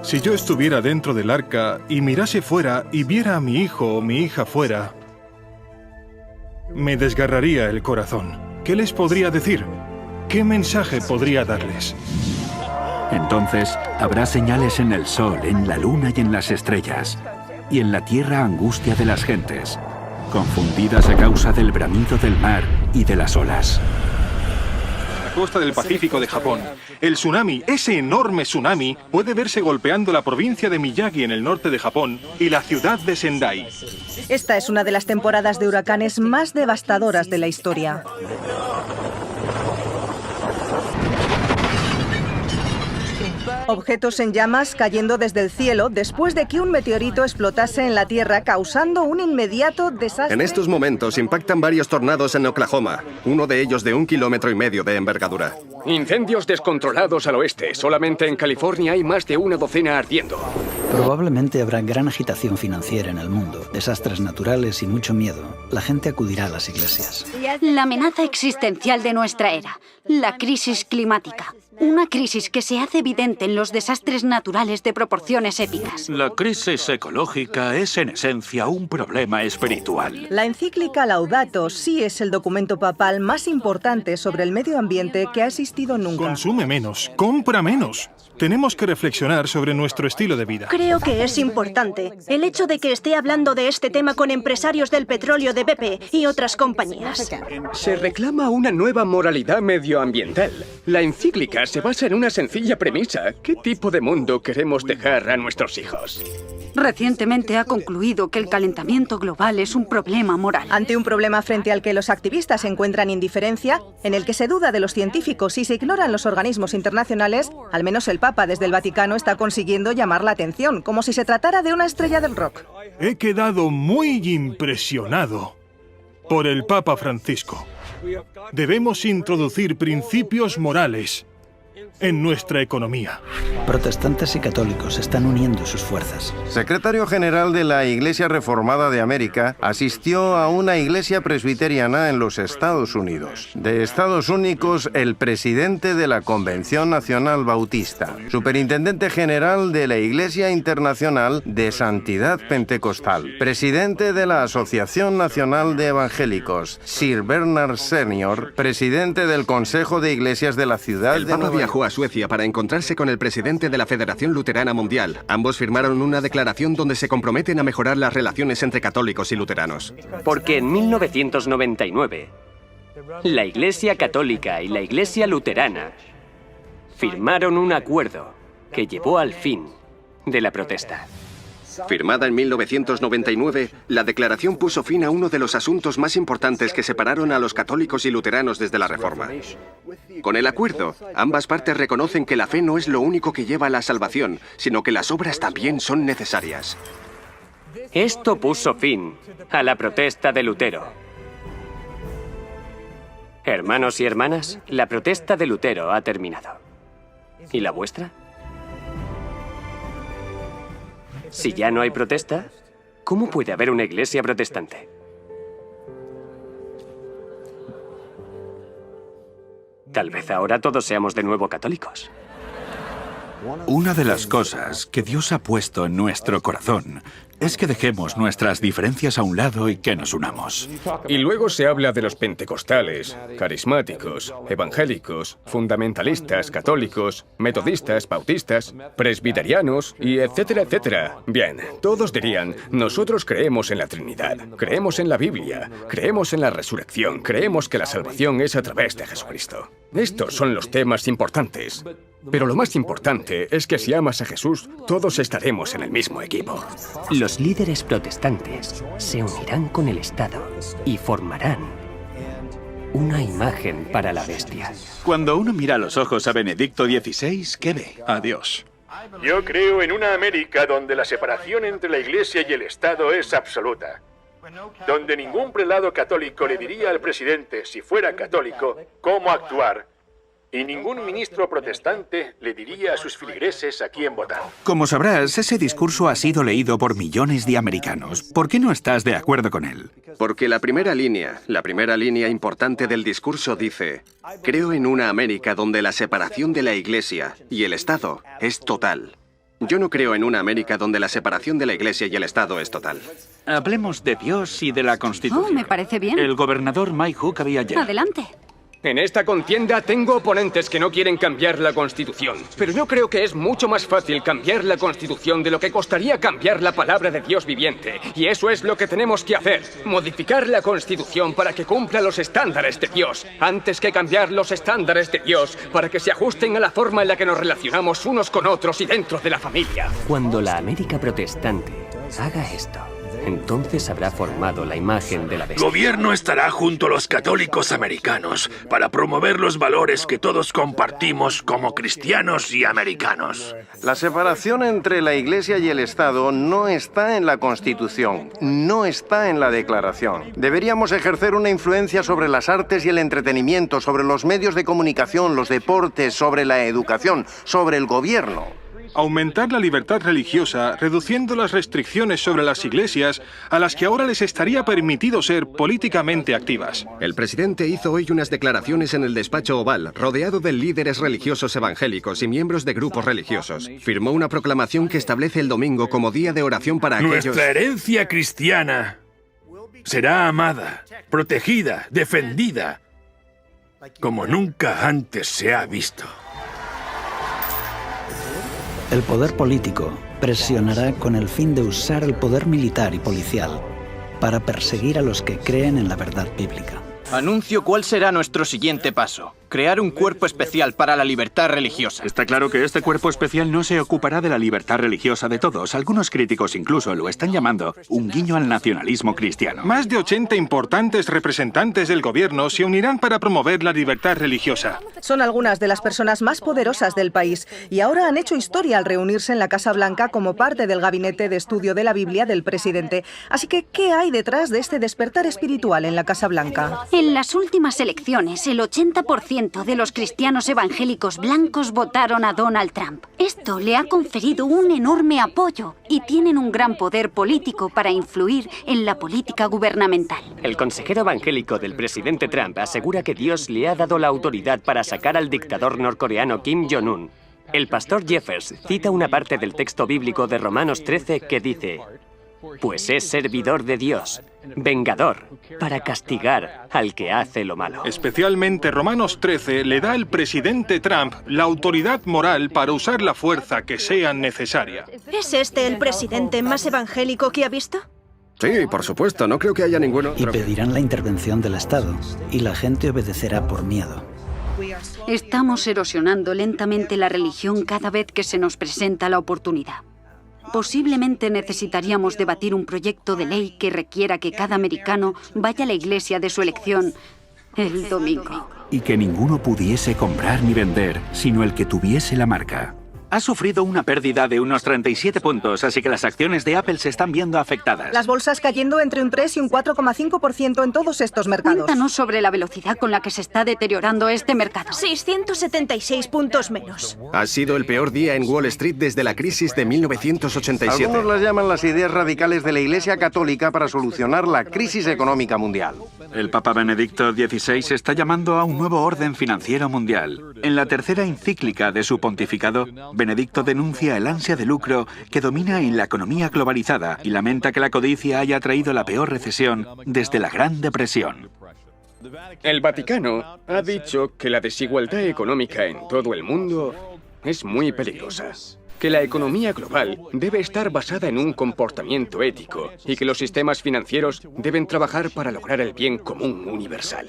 Si yo estuviera dentro del arca y mirase fuera y viera a mi hijo o mi hija fuera, me desgarraría el corazón. ¿Qué les podría decir? ¿Qué mensaje podría darles? Entonces habrá señales en el sol, en la luna y en las estrellas, y en la tierra angustia de las gentes, confundidas a causa del bramido del mar y de las olas. La costa del Pacífico de Japón. El tsunami, ese enorme tsunami, puede verse golpeando la provincia de Miyagi en el norte de Japón y la ciudad de Sendai. Esta es una de las temporadas de huracanes más devastadoras de la historia. Objetos en llamas cayendo desde el cielo después de que un meteorito explotase en la Tierra, causando un inmediato desastre. En estos momentos impactan varios tornados en Oklahoma, uno de ellos de 1,5 kilómetros de envergadura. Incendios descontrolados al oeste. Solamente en California hay más de una docena ardiendo. Probablemente habrá gran agitación financiera en el mundo, desastres naturales y mucho miedo. La gente acudirá a las iglesias. La amenaza existencial de nuestra era, la crisis climática. Una crisis que se hace evidente en los desastres naturales de proporciones épicas. La crisis ecológica es en esencia un problema espiritual. La encíclica Laudato Si es el documento papal más importante sobre el medio ambiente que ha existido nunca. Consume menos, compra menos. Tenemos que reflexionar sobre nuestro estilo de vida. Creo que es importante el hecho de que esté hablando de este tema con empresarios del petróleo de BP y otras compañías. Se reclama una nueva moralidad medioambiental. La encíclica se basa en una sencilla premisa. ¿Qué tipo de mundo queremos dejar a nuestros hijos? Recientemente ha concluido que el calentamiento global es un problema moral. Ante un problema frente al que los activistas encuentran indiferencia, en el que se duda de los científicos y se ignoran los organismos internacionales, al menos el Papa desde el Vaticano está consiguiendo llamar la atención, como si se tratara de una estrella del rock. He quedado muy impresionado por el Papa Francisco. Debemos introducir principios morales en nuestra economía. Protestantes y católicos están uniendo sus fuerzas. Secretario General de la Iglesia Reformada de América asistió a una iglesia presbiteriana en los Estados Unidos. De Estados Unidos, el presidente de la Convención Nacional Bautista, superintendente general de la Iglesia Internacional de Santidad Pentecostal, presidente de la Asociación Nacional de Evangélicos, Sir Bernard Senior, presidente del Consejo de Iglesias de la ciudad de Nueva York. Viajó a Suecia para encontrarse con el presidente de la Federación Luterana Mundial. Ambos firmaron una declaración donde se comprometen a mejorar las relaciones entre católicos y luteranos. Porque en 1999, la Iglesia Católica y la Iglesia Luterana firmaron un acuerdo que llevó al fin de la protesta. Firmada en 1999, la declaración puso fin a uno de los asuntos más importantes que separaron a los católicos y luteranos desde la Reforma. Con el acuerdo, ambas partes reconocen que la fe no es lo único que lleva a la salvación, sino que las obras también son necesarias. Esto puso fin a la protesta de Lutero. Hermanos y hermanas, la protesta de Lutero ha terminado. ¿Y la vuestra? Si ya no hay protesta, ¿cómo puede haber una iglesia protestante? Tal vez ahora todos seamos de nuevo católicos. Una de las cosas que Dios ha puesto en nuestro corazón es que dejemos nuestras diferencias a un lado y que nos unamos. Y luego se habla de los pentecostales, carismáticos, evangélicos, fundamentalistas, católicos, metodistas, bautistas, presbiterianos y etcétera, etcétera. Bien, todos dirían, nosotros creemos en la Trinidad, creemos en la Biblia, creemos en la resurrección, creemos que la salvación es a través de Jesucristo. Estos son los temas importantes. Pero lo más importante es que si amas a Jesús, todos estaremos en el mismo equipo. Los líderes protestantes se unirán con el Estado y formarán una imagen para la bestia. Cuando uno mira a los ojos a Benedicto XVI, ¿qué ve? A Dios. Yo creo en una América donde la separación entre la Iglesia y el Estado es absoluta. Donde ningún prelado católico le diría al presidente, si fuera católico, cómo actuar. Y ningún ministro protestante le diría a sus feligreses a quién votar. Como sabrás, ese discurso ha sido leído por millones de americanos. ¿Por qué no estás de acuerdo con él? Porque la primera línea importante del discurso dice: creo en una América donde la separación de la Iglesia y el Estado es total. Yo no creo en una América donde la separación de la Iglesia y el Estado es total. Hablemos de Dios y de la Constitución. Oh, me parece bien. El gobernador Mike Huckabee ayer. Adelante. En esta contienda tengo oponentes que no quieren cambiar la Constitución. Pero yo creo que es mucho más fácil cambiar la Constitución de lo que costaría cambiar la palabra de Dios viviente. Y eso es lo que tenemos que hacer. Modificar la Constitución para que cumpla los estándares de Dios, antes que cambiar los estándares de Dios para que se ajusten a la forma en la que nos relacionamos unos con otros y dentro de la familia. Cuando la América protestante haga esto, entonces habrá formado la imagen de la bestia. El gobierno estará junto a los católicos americanos para promover los valores que todos compartimos como cristianos y americanos. La separación entre la Iglesia y el Estado no está en la Constitución, no está en la Declaración. Deberíamos ejercer una influencia sobre las artes y el entretenimiento, sobre los medios de comunicación, los deportes, sobre la educación, sobre el gobierno. Aumentar la libertad religiosa, reduciendo las restricciones sobre las iglesias a las que ahora les estaría permitido ser políticamente activas. El presidente hizo hoy unas declaraciones en el despacho oval, rodeado de líderes religiosos evangélicos y miembros de grupos religiosos. Firmó una proclamación que establece el domingo como día de oración para aquellos... Nuestra herencia cristiana será amada, protegida, defendida, como nunca antes se ha visto. El poder político presionará con el fin de usar el poder militar y policial para perseguir a los que creen en la verdad bíblica. Anuncio cuál será nuestro siguiente paso. Crear un cuerpo especial para la libertad religiosa. Está claro que este cuerpo especial no se ocupará de la libertad religiosa de todos. Algunos críticos incluso lo están llamando un guiño al nacionalismo cristiano. Más de 80 importantes representantes del gobierno se unirán para promover la libertad religiosa. Son algunas de las personas más poderosas del país y ahora han hecho historia al reunirse en la Casa Blanca como parte del gabinete de estudio de la Biblia del presidente. Así que, ¿qué hay detrás de este despertar espiritual en la Casa Blanca? En las últimas elecciones, el 80% de los cristianos evangélicos blancos votaron a Donald Trump. Esto le ha conferido un enorme apoyo y tienen un gran poder político para influir en la política gubernamental. El consejero evangélico del presidente Trump asegura que Dios le ha dado la autoridad para sacar al dictador norcoreano Kim Jong-un. El pastor Jeffers cita una parte del texto bíblico de Romanos 13 que dice: pues es servidor de Dios, vengador, para castigar al que hace lo malo. Especialmente Romanos 13 le da al presidente Trump la autoridad moral para usar la fuerza que sea necesaria. ¿Es este el presidente más evangélico que ha visto? Sí, por supuesto, no creo que haya ninguno. Y pedirán la intervención del Estado, y la gente obedecerá por miedo. Estamos erosionando lentamente la religión cada vez que se nos presenta la oportunidad. Posiblemente necesitaríamos debatir un proyecto de ley que requiera que cada americano vaya a la iglesia de su elección el domingo. Y que ninguno pudiese comprar ni vender, sino el que tuviese la marca. Ha sufrido una pérdida de unos 37 puntos, así que las acciones de Apple se están viendo afectadas. Las bolsas cayendo entre un 3 y un 4,5% en todos estos mercados. Cuéntanos sobre la velocidad con la que se está deteriorando este mercado. 676 puntos menos. Ha sido el peor día en Wall Street desde la crisis de 1987. Algunos las llaman las ideas radicales de la Iglesia Católica para solucionar la crisis económica mundial. El Papa Benedicto XVI está llamando a un nuevo orden financiero mundial. En la tercera encíclica de su pontificado, Benedicto denuncia el ansia de lucro que domina en la economía globalizada y lamenta que la codicia haya traído la peor recesión desde la Gran Depresión. El Vaticano ha dicho que la desigualdad económica en todo el mundo es muy peligrosa. Que la economía global debe estar basada en un comportamiento ético y que los sistemas financieros deben trabajar para lograr el bien común universal.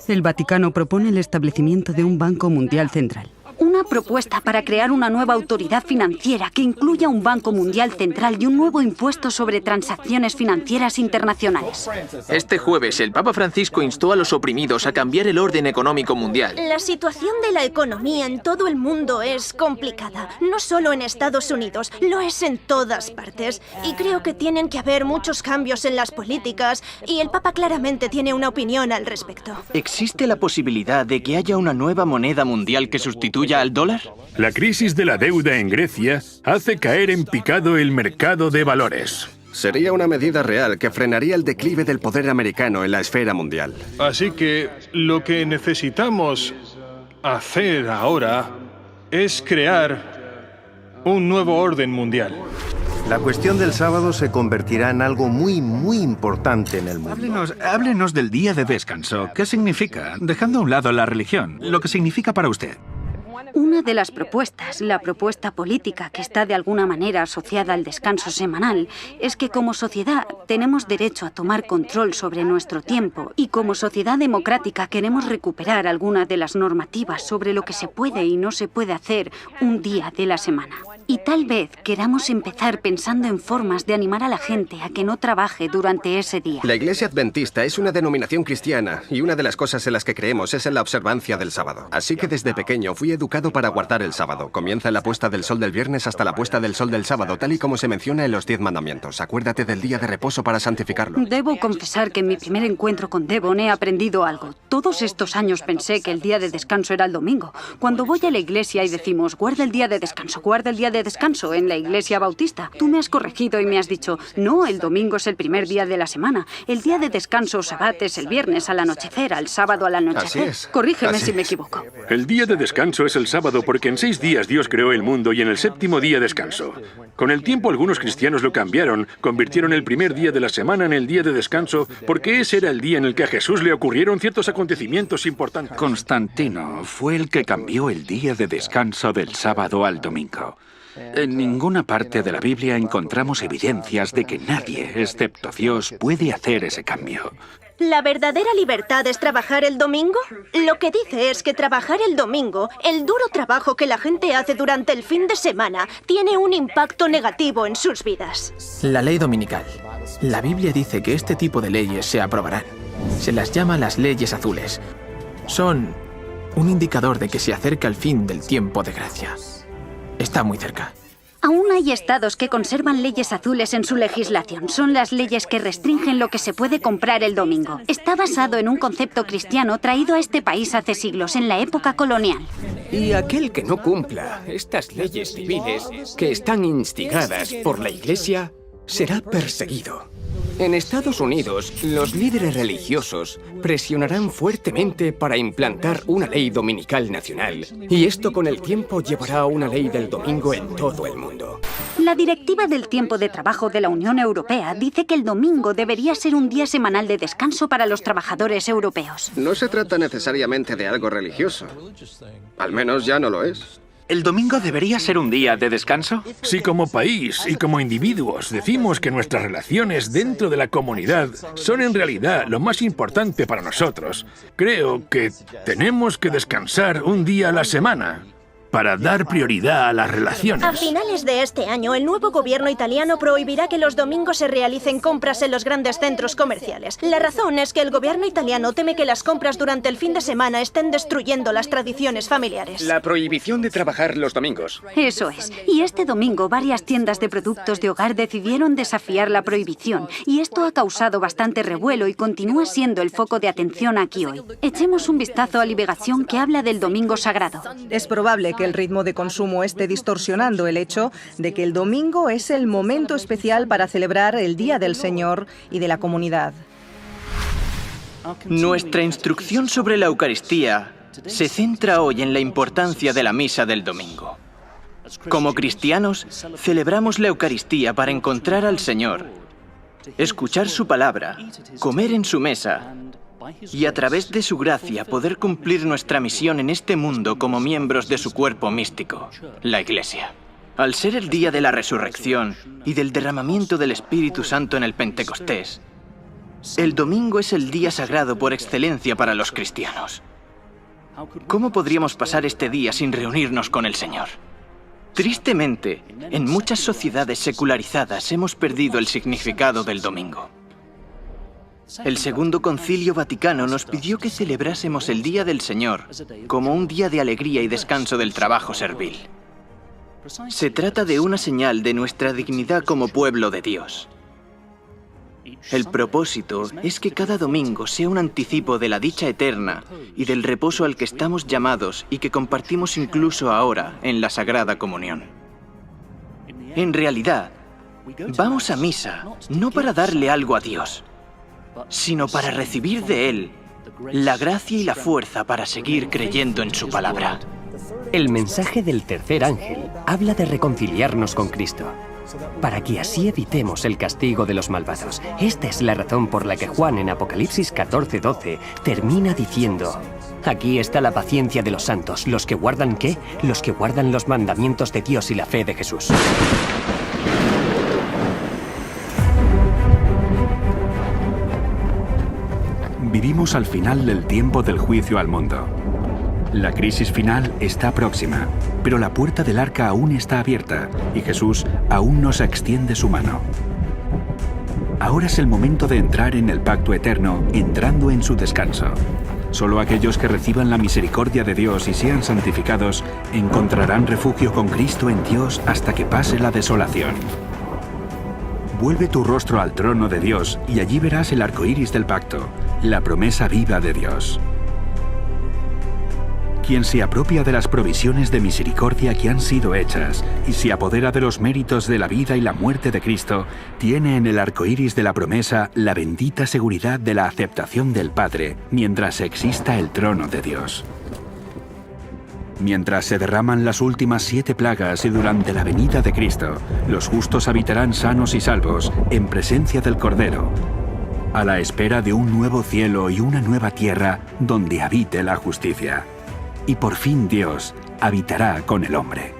El Vaticano propone el establecimiento de un Banco Mundial Central. Una propuesta para crear una nueva autoridad financiera que incluya un Banco Mundial Central y un nuevo impuesto sobre transacciones financieras internacionales. Este jueves, el Papa Francisco instó a los oprimidos a cambiar el orden económico mundial. La situación de la economía en todo el mundo es complicada. No solo en Estados Unidos, lo es en todas partes. Y creo que tienen que haber muchos cambios en las políticas y el Papa claramente tiene una opinión al respecto. ¿Existe la posibilidad de que haya una nueva moneda mundial que sustituya al dólar? La crisis de la deuda en Grecia hace caer en picado el mercado de valores. Sería una medida real que frenaría el declive del poder americano en la esfera mundial. Así que lo que necesitamos hacer ahora es crear un nuevo orden mundial. La cuestión del sábado se convertirá en algo muy importante en el mundo. Háblenos del día de descanso. ¿Qué significa? Dejando a un lado la religión, lo que significa para usted. Una de las propuestas, la propuesta política que está de alguna manera asociada al descanso semanal, es que como sociedad tenemos derecho a tomar control sobre nuestro tiempo y como sociedad democrática queremos recuperar algunas de las normativas sobre lo que se puede y no se puede hacer un día de la semana. Y tal vez queramos empezar pensando en formas de animar a la gente a que no trabaje durante ese día. La Iglesia Adventista es una denominación cristiana y una de las cosas en las que creemos es en la observancia del sábado. Así que desde pequeño fui educado para guardar el sábado. Comienza la puesta del sol del viernes hasta la puesta del sol del sábado, tal y como se menciona en los 10 mandamientos. Acuérdate del día de reposo para santificarlo. Debo confesar que en mi primer encuentro con Devon he aprendido algo. Todos estos años pensé que el día de descanso era el domingo. Cuando voy a la iglesia y decimos, guarda el día de descanso, guarda el día de descanso en la iglesia bautista, tú me has corregido y me has dicho, no, el domingo es el primer día de la semana. El día de descanso o sabbat es el viernes al anochecer, al sábado al anochecer. Así es. Corrígeme si me equivoco. El día de descanso es el sábado porque en 6 días Dios creó el mundo y en el 7º día descansó. Con el tiempo algunos cristianos lo cambiaron, convirtieron el primer día de la semana en el día de descanso porque ese era el día en el que a Jesús le ocurrieron ciertos acontecimientos importantes. Constantino fue el que cambió el día de descanso del sábado al domingo. En ninguna parte de la Biblia encontramos evidencias de que nadie, excepto Dios, puede hacer ese cambio. ¿La verdadera libertad es trabajar el domingo? Lo que dice es que trabajar el domingo, el duro trabajo que la gente hace durante el fin de semana, tiene un impacto negativo en sus vidas. La ley dominical. La Biblia dice que este tipo de leyes se aprobarán. Se las llama las leyes azules. Son un indicador de que se acerca el fin del tiempo de gracia. Está muy cerca. Aún hay estados que conservan leyes azules en su legislación. Son las leyes que restringen lo que se puede comprar el domingo. Está basado en un concepto cristiano traído a este país hace siglos, en la época colonial. Y aquel que no cumpla estas leyes civiles, que están instigadas por la Iglesia, será perseguido. En Estados Unidos, los líderes religiosos presionarán fuertemente para implantar una ley dominical nacional. Y esto con el tiempo llevará a una ley del domingo en todo el mundo. La Directiva del Tiempo de Trabajo de la Unión Europea dice que el domingo debería ser un día semanal de descanso para los trabajadores europeos. No se trata necesariamente de algo religioso. Al menos ya no lo es. ¿El domingo debería ser un día de descanso? Si como país y como individuos decimos que nuestras relaciones dentro de la comunidad son en realidad lo más importante para nosotros, creo que tenemos que descansar un día a la semana para dar prioridad a las relaciones. A finales de este año, el nuevo gobierno italiano prohibirá que los domingos se realicen compras en los grandes centros comerciales. La razón es que el gobierno italiano teme que las compras durante el fin de semana estén destruyendo las tradiciones familiares. La prohibición de trabajar los domingos. Eso es. Y este domingo varias tiendas de productos de hogar decidieron desafiar la prohibición. Y esto ha causado bastante revuelo y continúa siendo el foco de atención aquí hoy. Echemos un vistazo a Liberación, que habla del domingo sagrado. Es probable que el ritmo de consumo esté distorsionando el hecho de que el domingo es el momento especial para celebrar el Día del Señor y de la comunidad. Nuestra instrucción sobre la Eucaristía se centra hoy en la importancia de la misa del domingo. Como cristianos, celebramos la Eucaristía para encontrar al Señor, escuchar su palabra, comer en su mesa y a través de su gracia poder cumplir nuestra misión en este mundo como miembros de su cuerpo místico, la Iglesia. Al ser el día de la resurrección y del derramamiento del Espíritu Santo en el Pentecostés, el domingo es el día sagrado por excelencia para los cristianos. ¿Cómo podríamos pasar este día sin reunirnos con el Señor? Tristemente, en muchas sociedades secularizadas hemos perdido el significado del domingo. El Segundo Concilio Vaticano nos pidió que celebrásemos el Día del Señor como un día de alegría y descanso del trabajo servil. Se trata de una señal de nuestra dignidad como pueblo de Dios. El propósito es que cada domingo sea un anticipo de la dicha eterna y del reposo al que estamos llamados y que compartimos incluso ahora en la Sagrada Comunión. En realidad, vamos a misa no para darle algo a Dios, sino para recibir de Él la gracia y la fuerza para seguir creyendo en su palabra. El mensaje del tercer ángel habla de reconciliarnos con Cristo, para que así evitemos el castigo de los malvados. Esta es la razón por la que Juan en Apocalipsis 14:12 termina diciendo: aquí está la paciencia de los santos, los que guardan ¿qué? Los que guardan los mandamientos de Dios y la fe de Jesús. Vivimos al final del tiempo del juicio al mundo. La crisis final está próxima, pero la puerta del arca aún está abierta y Jesús aún nos extiende su mano. Ahora es el momento de entrar en el pacto eterno, entrando en su descanso. Solo aquellos que reciban la misericordia de Dios y sean santificados encontrarán refugio con Cristo en Dios hasta que pase la desolación. Vuelve tu rostro al trono de Dios y allí verás el arco iris del pacto, la promesa viva de Dios. Quien se apropia de las provisiones de misericordia que han sido hechas y se apodera de los méritos de la vida y la muerte de Cristo, tiene en el arco iris de la promesa la bendita seguridad de la aceptación del Padre mientras exista el trono de Dios. Mientras se derraman las últimas 7 plagas y durante la venida de Cristo, los justos habitarán sanos y salvos en presencia del Cordero, a la espera de un nuevo cielo y una nueva tierra donde habite la justicia. Y por fin Dios habitará con el hombre.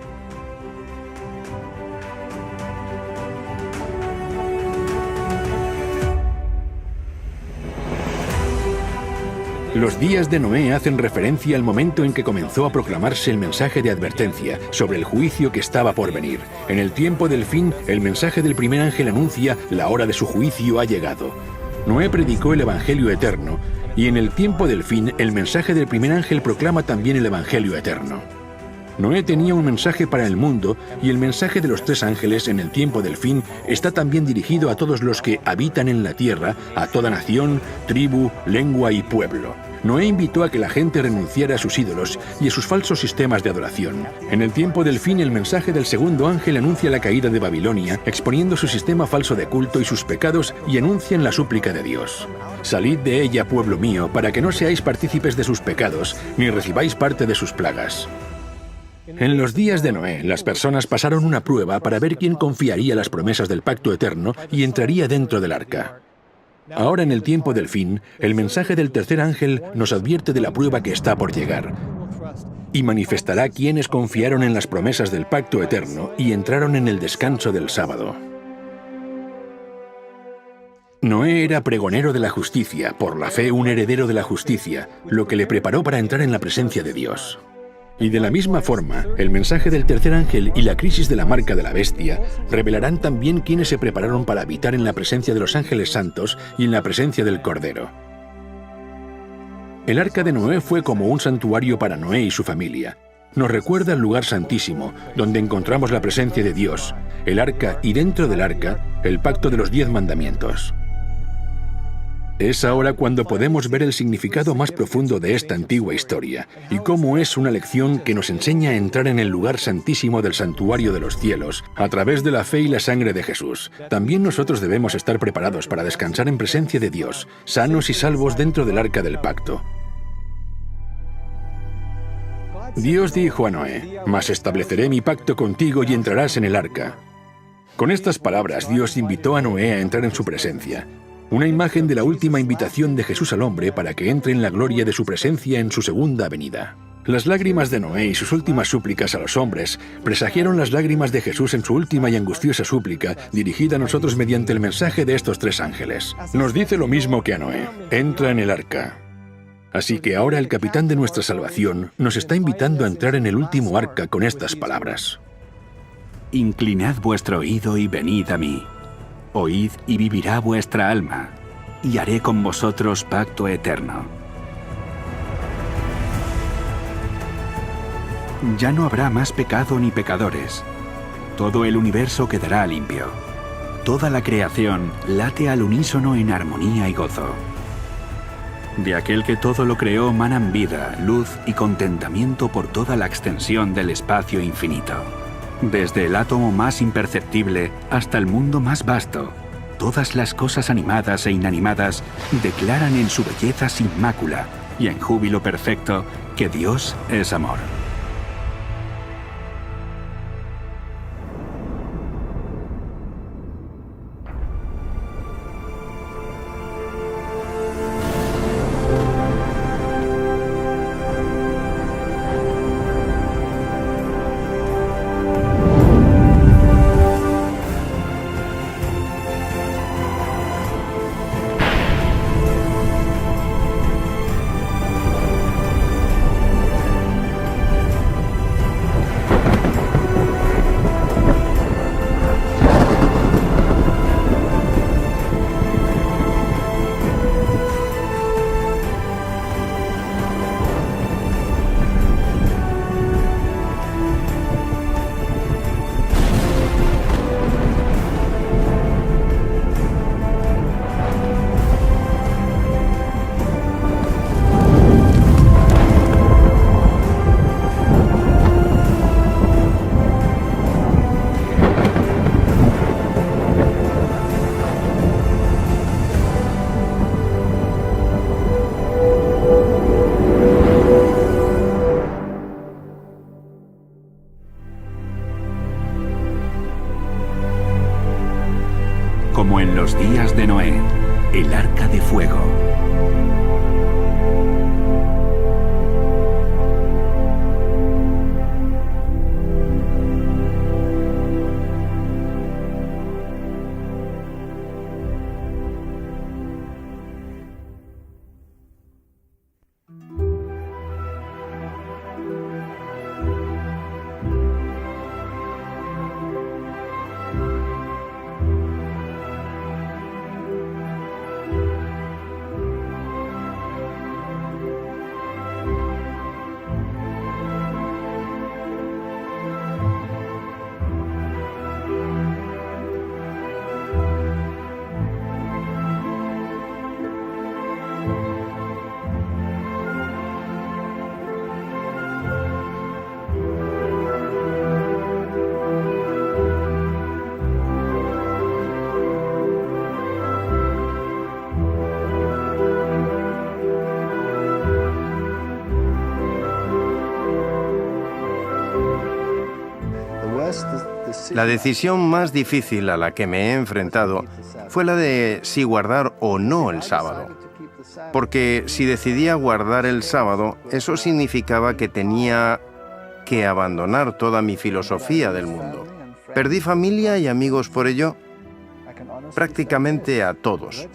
Los días de Noé hacen referencia al momento en que comenzó a proclamarse el mensaje de advertencia sobre el juicio que estaba por venir. En el tiempo del fin, el mensaje del primer ángel anuncia: la hora de su juicio ha llegado. Noé predicó el Evangelio eterno, y en el tiempo del fin, el mensaje del primer ángel proclama también el Evangelio eterno. Noé tenía un mensaje para el mundo, y el mensaje de los 3 ángeles en el tiempo del fin está también dirigido a todos los que habitan en la tierra, a toda nación, tribu, lengua y pueblo. Noé invitó a que la gente renunciara a sus ídolos y a sus falsos sistemas de adoración. En el tiempo del fin, el mensaje del segundo ángel anuncia la caída de Babilonia, exponiendo su sistema falso de culto y sus pecados, y anuncian la súplica de Dios: salid de ella, pueblo mío, para que no seáis partícipes de sus pecados, ni recibáis parte de sus plagas. En los días de Noé, las personas pasaron una prueba para ver quién confiaría las promesas del pacto eterno y entraría dentro del arca. Ahora, en el tiempo del fin, el mensaje del tercer ángel nos advierte de la prueba que está por llegar y manifestará quienes confiaron en las promesas del pacto eterno y entraron en el descanso del sábado. Noé era pregonero de la justicia, por la fe un heredero de la justicia, lo que le preparó para entrar en la presencia de Dios. Y de la misma forma, el mensaje del tercer ángel y la crisis de la marca de la bestia revelarán también quiénes se prepararon para habitar en la presencia de los ángeles santos y en la presencia del Cordero. El arca de Noé fue como un santuario para Noé y su familia. Nos recuerda el lugar santísimo, donde encontramos la presencia de Dios, el arca y dentro del arca, el pacto de los 10 mandamientos. Es ahora cuando podemos ver el significado más profundo de esta antigua historia y cómo es una lección que nos enseña a entrar en el lugar santísimo del santuario de los cielos a través de la fe y la sangre de Jesús. También nosotros debemos estar preparados para descansar en presencia de Dios, sanos y salvos dentro del arca del pacto. Dios dijo a Noé: «Mas estableceré mi pacto contigo y entrarás en el arca». Con estas palabras, Dios invitó a Noé a entrar en su presencia. Una imagen de la última invitación de Jesús al hombre para que entre en la gloria de su presencia en su segunda venida. Las lágrimas de Noé y sus últimas súplicas a los hombres presagiaron las lágrimas de Jesús en su última y angustiosa súplica, dirigida a nosotros mediante el mensaje de estos 3 ángeles. Nos dice lo mismo que a Noé: entra en el arca. Así que ahora el capitán de nuestra salvación nos está invitando a entrar en el último arca con estas palabras: Inclinad vuestro oído y venid a mí. Oíd y vivirá vuestra alma, y haré con vosotros pacto eterno. Ya no habrá más pecado ni pecadores. Todo el universo quedará limpio. Toda la creación late al unísono en armonía y gozo. De aquel que todo lo creó manan vida, luz y contentamiento por toda la extensión del espacio infinito. Desde el átomo más imperceptible hasta el mundo más vasto, todas las cosas animadas e inanimadas declaran en su belleza sin mácula y en júbilo perfecto que Dios es amor. como en los días de Noé, el arca de fuego. La decisión más difícil a la que me he enfrentado fue la de si guardar o no el sábado. Porque si decidía guardar el sábado, eso significaba que tenía que abandonar toda mi filosofía del mundo. ¿Perdí familia y amigos por ello? Prácticamente a todos.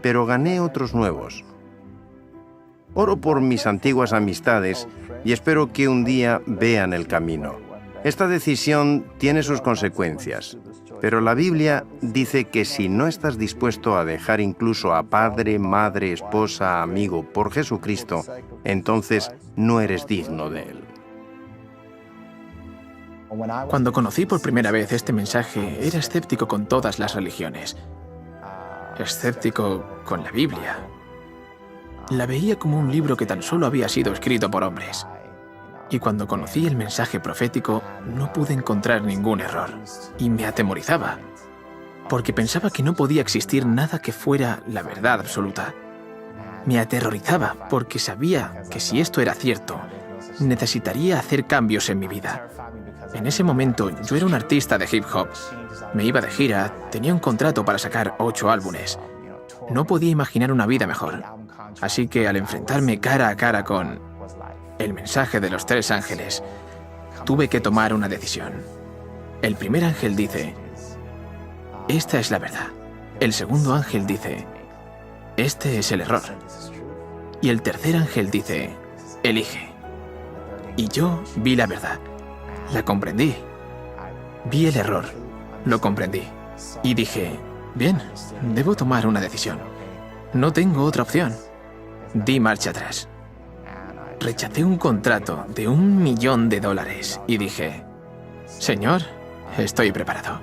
Pero gané otros nuevos. Oro por mis antiguas amistades y espero que un día vean el camino. Esta decisión tiene sus consecuencias, pero la Biblia dice que si no estás dispuesto a dejar incluso a padre, madre, esposa, amigo por Jesucristo, entonces no eres digno de Él. Cuando conocí por primera vez este mensaje, era escéptico con todas las religiones. Escéptico con la Biblia. La veía como un libro que tan solo había sido escrito por hombres. Y cuando conocí el mensaje profético, no pude encontrar ningún error. Y me atemorizaba, porque pensaba que no podía existir nada que fuera la verdad absoluta. Me aterrorizaba, porque sabía que si esto era cierto, necesitaría hacer cambios en mi vida. En ese momento, yo era un artista de hip hop. Me iba de gira, tenía un contrato para sacar 8 álbumes. No podía imaginar una vida mejor. Así que al enfrentarme cara a cara con el mensaje de los 3 ángeles, tuve que tomar una decisión. El primer ángel dice, esta es la verdad. El segundo ángel dice, este es el error. Y el tercer ángel dice, elige. Y yo vi la verdad, la comprendí. Vi el error, lo comprendí. Y dije, bien, debo tomar una decisión. No tengo otra opción. Di marcha atrás. Rechacé un contrato de $1 millón y dije, Señor, estoy preparado.